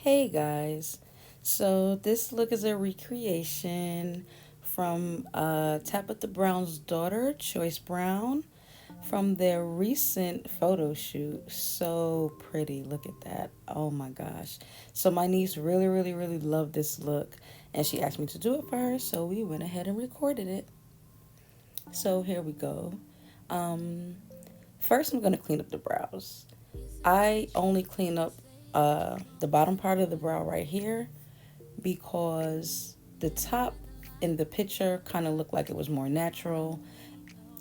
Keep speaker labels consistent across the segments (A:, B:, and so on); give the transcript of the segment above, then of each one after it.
A: Hey guys, so this look is a recreation from Tabitha Brown's daughter, Choice Brown, from their recent photo shoot. So pretty, look at that. Oh my gosh. So my niece really loved this look and she asked me to do it for her, so we went ahead and recorded it. So here we go. Um, First, I'm going to clean up the brows. I only clean up the bottom part of the brow right here because the top in the picture kind of looked like it was more natural.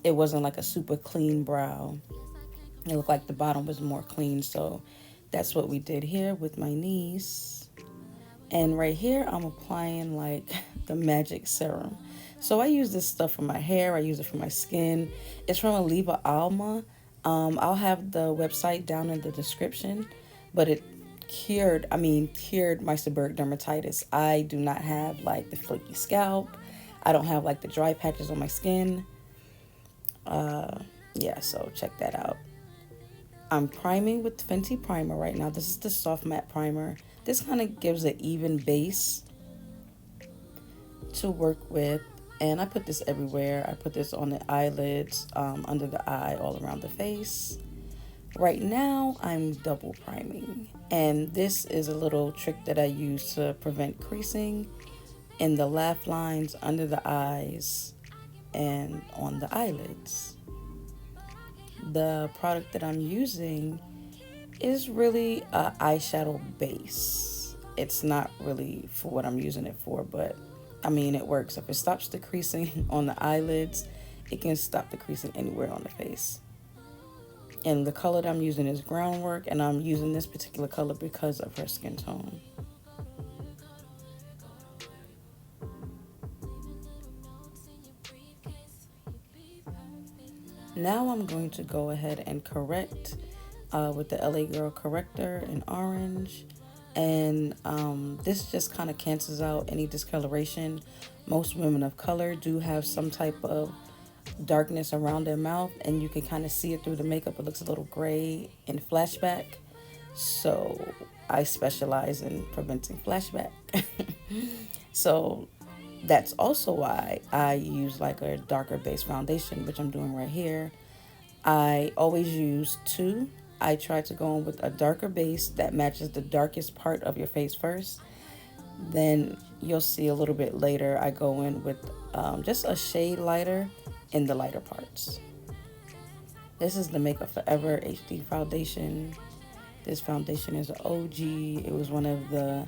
A: It wasn't like a super clean brow. It looked like the bottom was more clean. So that's what we did here with my niece. And right here, I'm applying like the magic serum. So I use this stuff for my hair. I use it for my skin. It's from Aliva Alma. I'll have the website down in the description, but it cured my seborrheic dermatitis. I do not have like the flaky scalp. I don't have like the dry patches on my skin. Yeah, so check that out. I'm priming with Fenty Primer right now. This is the soft matte primer. This kind of gives an even base to work with. And I put this everywhere. I put this on the eyelids, under the eye, all around the face. Right now, I'm double priming. And this is a little trick that I use to prevent creasing in the laugh lines, under the eyes, and on the eyelids. The product that I'm using is really a eyeshadow base. It's not really for what I'm using it for, but I mean, it works. If it stops the creasing on the eyelids, it can stop the creasing anywhere on the face. And the color that I'm using is Groundwork, and I'm using this particular color because of her skin tone. Now I'm going to go ahead and correct with the LA Girl corrector in orange. And this just kind of cancels out any discoloration. Most women of color do have some type of darkness around their mouth, and you can kind of see it through the makeup. It looks a little gray in flashback. So I specialize in preventing flashback. So that's also why I use like a darker base foundation, which I'm doing right here. I always use two. I try to go in with a darker base that matches the darkest part of your face first. Then you'll see a little bit later, I go in with just a shade lighter in the lighter parts. This is the Makeup Forever HD foundation. This foundation is an OG. It was one of the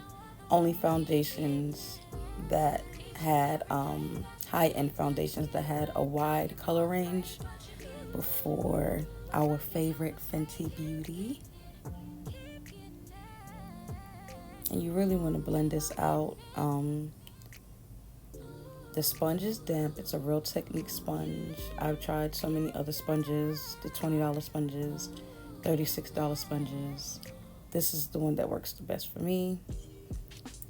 A: only foundations that had high-end foundations that had a wide color range before our favorite Fenty Beauty. And you really want to blend this out. The sponge is damp. It's a Real Technique sponge. I've tried so many other sponges, the $20 sponges, $36 sponges. This is the one that works the best for me.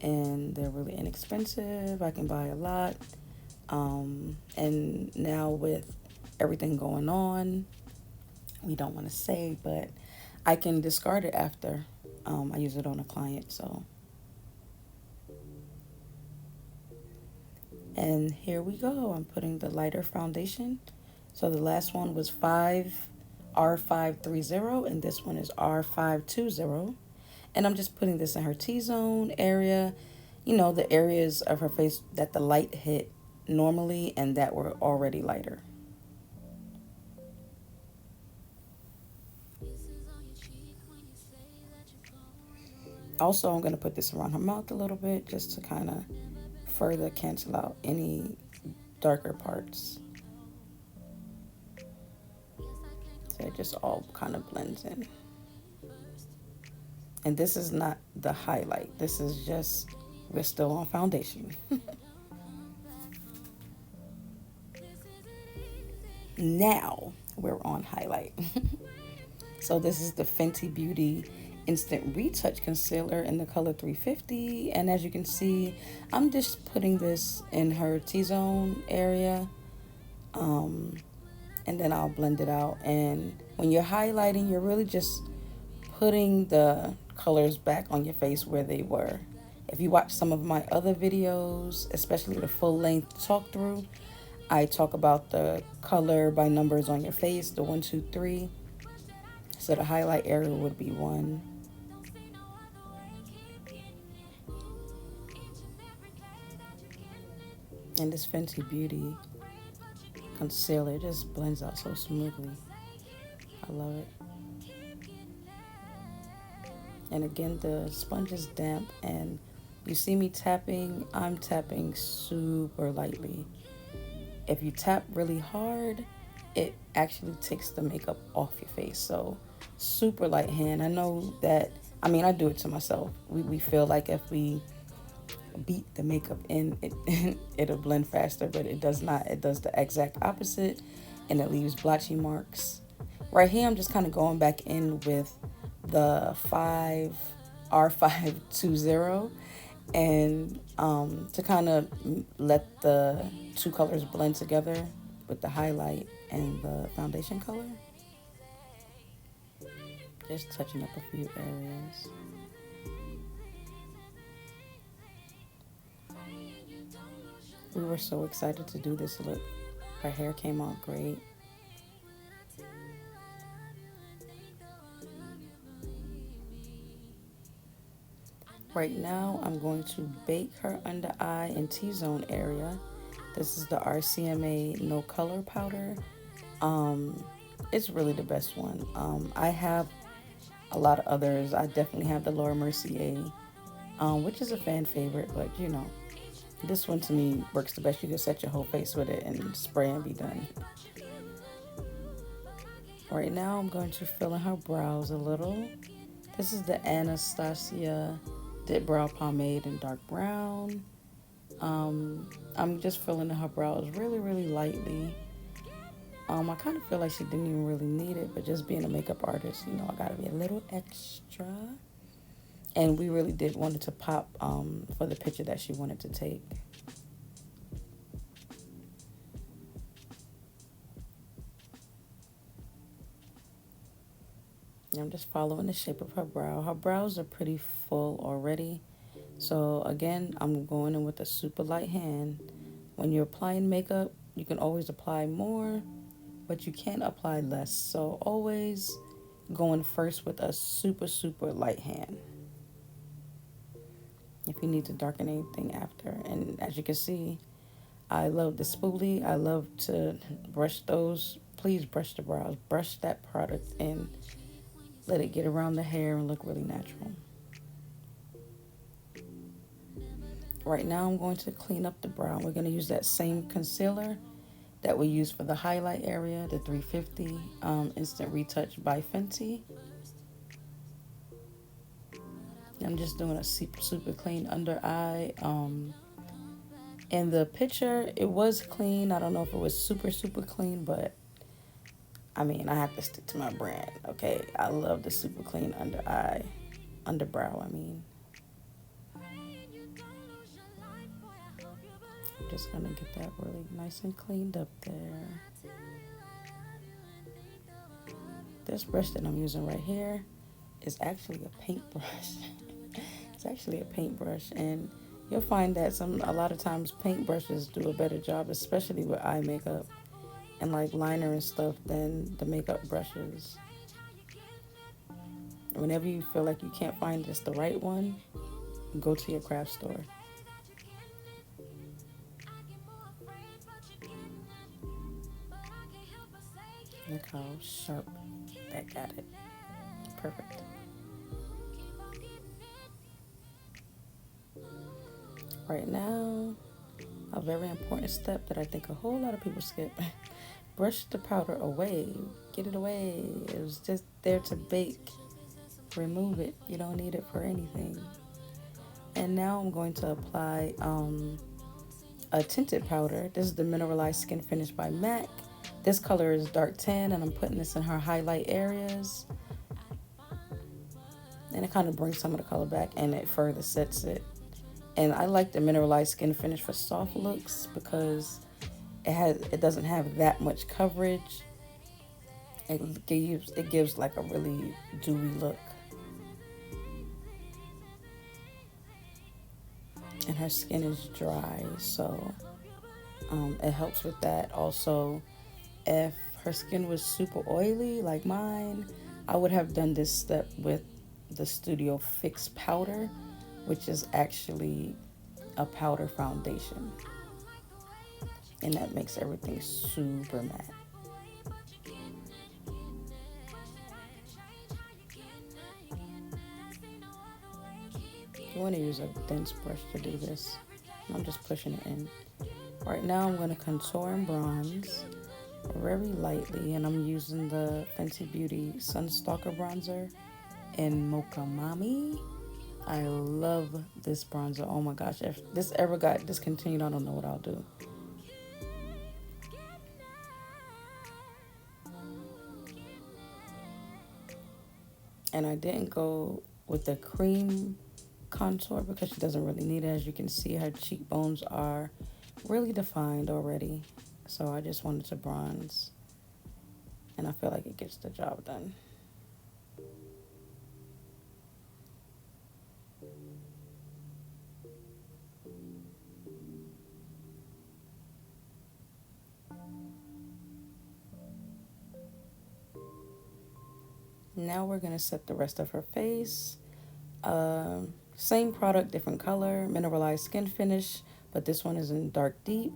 A: And they're really inexpensive. I can buy a lot. And now with everything going on, we don't want to say, but I can discard it after I use it on a client. So, and here we go. I'm putting the lighter foundation. So the last one was R530, and this one is R520. And I'm just putting this in her T-zone area, the areas of her face that the light hit normally and that were already lighter. Also, I'm going to put this around her mouth a little bit just to kind of further cancel out any darker parts. So it just all kind of blends in. And this is not the highlight. This is just, we're still on foundation. Now we're on highlight. So this is the Fenty Beauty Instant Retouch Concealer in the color 350. And as you can see, I'm just putting this in her T-zone area. And then I'll blend it out. And when you're highlighting, you're really just putting the colors back on your face where they were. If you watch some of my other videos, especially the full length talk through, I talk about the color by numbers on your face, the 1, 2, 3. So the highlight area would be 1. And this Fenty Beauty concealer just blends out so smoothly. I love it. And again, the sponge is damp, and you see me tapping, I'm tapping super lightly. If you tap really hard, it actually takes the makeup off your face. So super light hand. I know that, I mean, I do it to myself. We feel like if we beat the makeup in, it'll blend faster, but it does not. It does the exact opposite, and it leaves blotchy marks. Right here, I'm just kind of going back in with the R520, and to kind of let the two colors blend together with the highlight and the foundation color. Just touching up a few areas. We were so excited to do this look. Her hair came out great. Right now, I'm going to bake her under eye and T-zone area. This is the RCMA No Color Powder. It's really the best one. I have a lot of others. I definitely have the Laura Mercier, which is a fan favorite, but you know, this one to me works the best. You can set your whole face with it and spray and be done. Right now, I'm going to fill in her brows a little. This is the Anastasia Dip Brow Pomade in dark brown. I'm just filling in her brows really, really lightly. I kind of feel like she didn't even really need it, but just being a makeup artist, you know, I gotta be a little extra. And we really did want it to pop for the picture that she wanted to take. I'm just following the shape of her brow. Her brows are pretty full already. So again, I'm going in with a super light hand. When you're applying makeup, you can always apply more, but you can't apply less. So always going first with a super, super light hand. If you need to darken anything after. And as you can see, I love the spoolie. I love to brush those. Please brush the brows. Brush that product in. Let it get around the hair and look really natural. Right now I'm going to clean up the brow. We're going to use that same concealer that we used for the highlight area, the 350 Instant Retouch by Fenty. I'm just doing a super clean under eye. In the picture, it was clean. I don't know if it was super clean, but I mean, I have to stick to my brand, okay? I love the super clean underbrow, I mean. I'm just gonna get that really nice and cleaned up there. This brush that I'm using right here is actually a paintbrush. It's actually a paintbrush, and you'll find that a lot of times paintbrushes do a better job, especially with eye makeup and like liner and stuff, than the makeup brushes. Whenever you feel like you can't find just the right one, go to your craft store. Look how sharp that got it. Perfect. Right now, a very important step that I think a whole lot of people skip. Brush the powder away. Get it away. It was just there to bake. Remove it. You don't need it for anything. And now I'm going to apply a tinted powder. This is the Mineralized Skin Finish by MAC. This color is dark tan, and I'm putting this in her highlight areas. And it kind of brings some of the color back, and it further sets it. And I like the Mineralized Skin Finish for soft looks because it doesn't have that much coverage. It gives like a really dewy look. and her skin is dry, so it helps with that. Also, if her skin was super oily like mine, I would have done this step with the Studio Fix powder, which is actually a powder foundation, and that makes everything super matte. You want to use a dense brush to do this. I'm just pushing it in. Right now I'm going to contour and bronze very lightly, and I'm using the Fenty Beauty Sunstalker bronzer in Mocha Mami. I love this bronzer. Oh my gosh, if this ever got discontinued, I don't know what I'll do. And I didn't go with the cream contour because she doesn't really need it. As you can see, her cheekbones are really defined already. So I just wanted to bronze, and I feel like it gets the job done. Now we're going to set the rest of her face. Same product, different color, mineralized skin finish, but this one is in dark deep.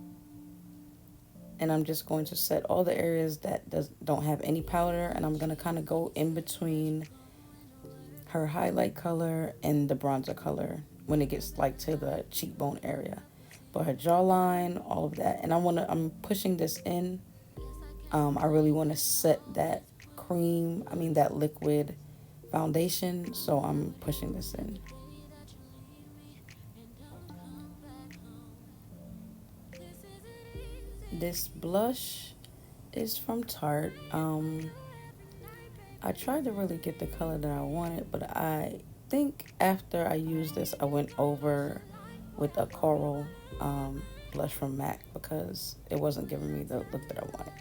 A: And I'm just going to set all the areas that don't have any powder, and I'm going to kind of go in between her highlight color and the bronzer color when it gets like to the cheekbone area. But her jawline, all of that. And I'm pushing this in. I really want to set that that liquid foundation, so I'm pushing this in. This blush is from Tarte. I tried to really get the color that I wanted, but I think after I used this, I went over with a coral blush from MAC because it wasn't giving me the look that I wanted.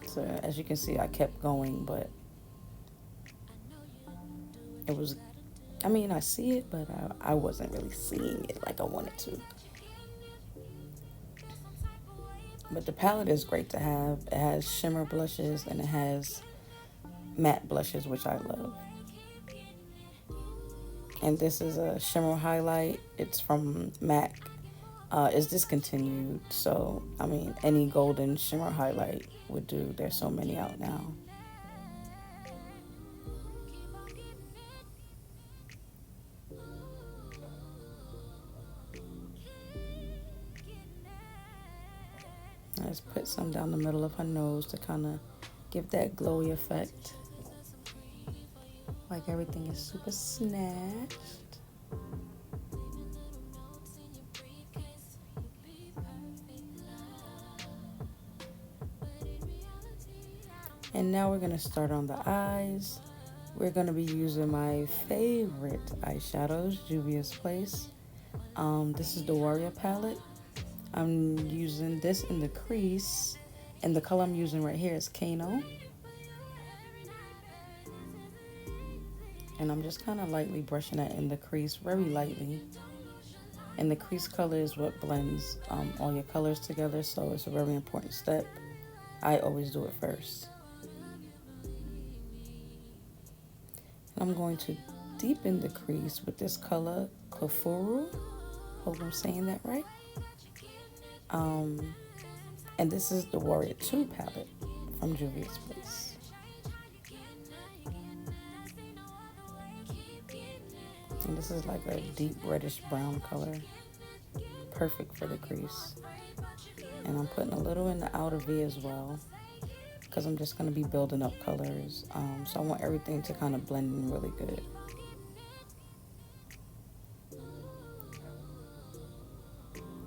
A: So as you can see, I kept going, but it was, I see it, but I wasn't really seeing it like I wanted to. But the palette is great to have. It has shimmer blushes and it has matte blushes, which I love. And this is a shimmer highlight. It's from MAC. It's discontinued, so any golden shimmer highlight would do. There's so many out now. I just put some down the middle of her nose to kind of give that glowy effect. Like everything is super snatched. And now we're going to start on the eyes. We're going to be using my favorite eyeshadows, Juvia's Place. This is the Warrior palette. I'm using this in the crease, and the color I'm using right here is Kano. And I'm just kind of lightly brushing that in the crease, very lightly. And the crease color is what blends all your colors together, so it's a very important step. I always do it first. I'm going to deepen the crease with this color, Kafuru. Hope I'm saying that right. And this is the Warrior 2 palette from Juvia's Place. And this is like a deep reddish brown color. Perfect for the crease. And I'm putting a little in the outer V as well, because I'm just going to be building up colors. So I want everything to kind of blend in really good.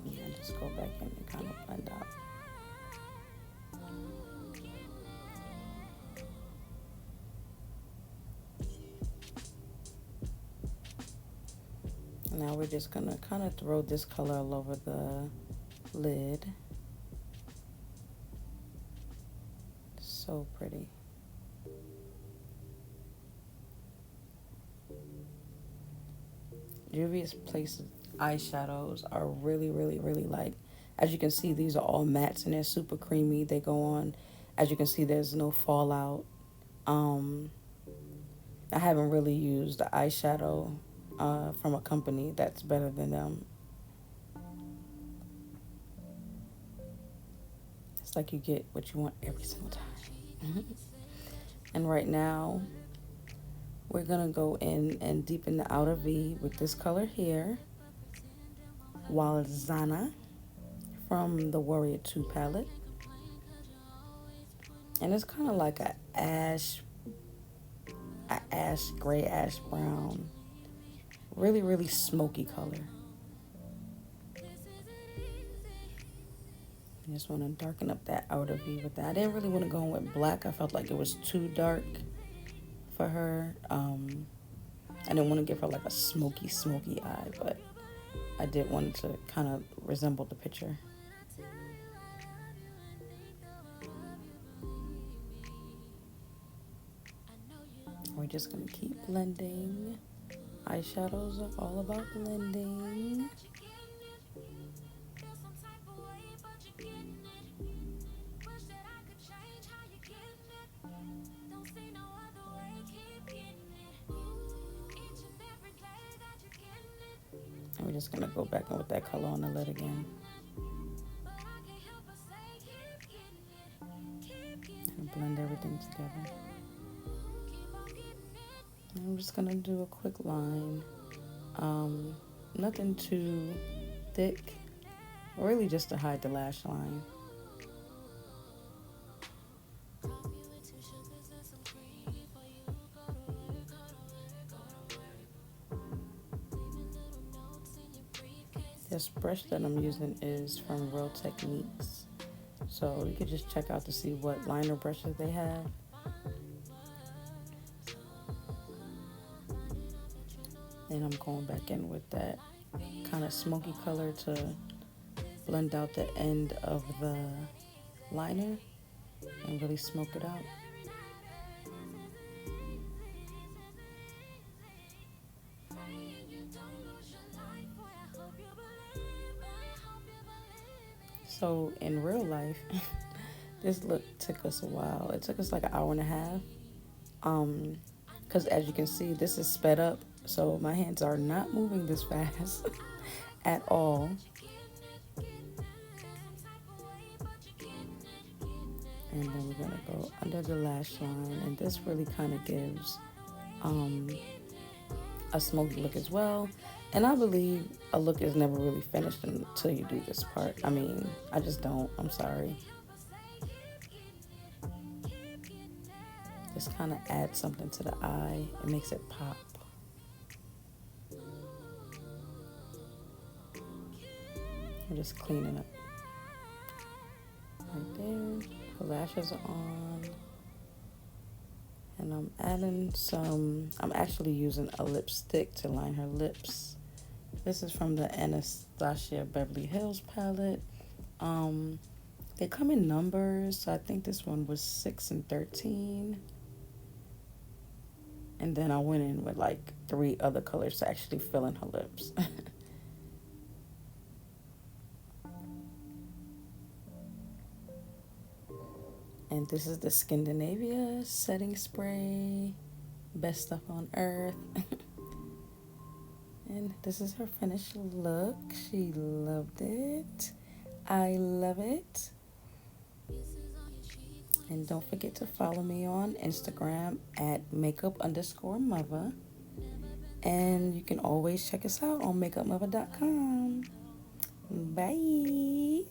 A: And just go back in and kind of blend out. Now we're just going to kind of throw this color all over the lid. So pretty. Juvia's Place eyeshadows are really, really, really like, as you can see, these are all mattes and they're super creamy. They go on. As you can see, there's no fallout. Um, I haven't really used the eyeshadow from a company that's better than them. It's like you get what you want every single time. And right now, we're gonna go in and deepen the outer V with this color here, Walzana from the Warrior 2 palette. And it's kind of like a ash gray, ash brown, really, really smoky color. I just want to darken up that outer V with that. I didn't really want to go in with black. I felt like it was too dark for her. I didn't want to give her like a smoky, smoky eye, but I did want it to kind of resemble the picture. We're just going to keep blending. Eyeshadows are all about blending. And we're just going to go back in with that color on the lid again. And blend everything together. And I'm just going to do a quick line. Nothing too thick. Really just to hide the lash line. This brush that I'm using is from Real Techniques. So you could just check out to see what liner brushes they have. And I'm going back in with that kind of smoky color to blend out the end of the liner and really smoke it out. So in real life, this look took us a while. It took us like an hour and a half. Because as you can see, this is sped up. So my hands are not moving this fast at all. And then we're going to go under the lash line. And this really kind of gives a smoky look as well. And I believe a look is never really finished until you do this part. I mean, I just don't. I'm sorry. Just kind of adds something to the eye. It makes it pop. I'm just cleaning up. Right there. The lashes are on. And I'm adding I'm actually using a lipstick to line her lips. This is from the Anastasia Beverly Hills palette. They come in numbers, so I think this one was 6 and 13. And then I went in with like 3 other colors to actually fill in her lips. And this is the Scandinavia setting spray. Best stuff on earth. And this is her finished look. She loved it. I love it. And don't forget to follow me on Instagram at makeup_mother. And you can always check us out on makeupmother.com. Bye.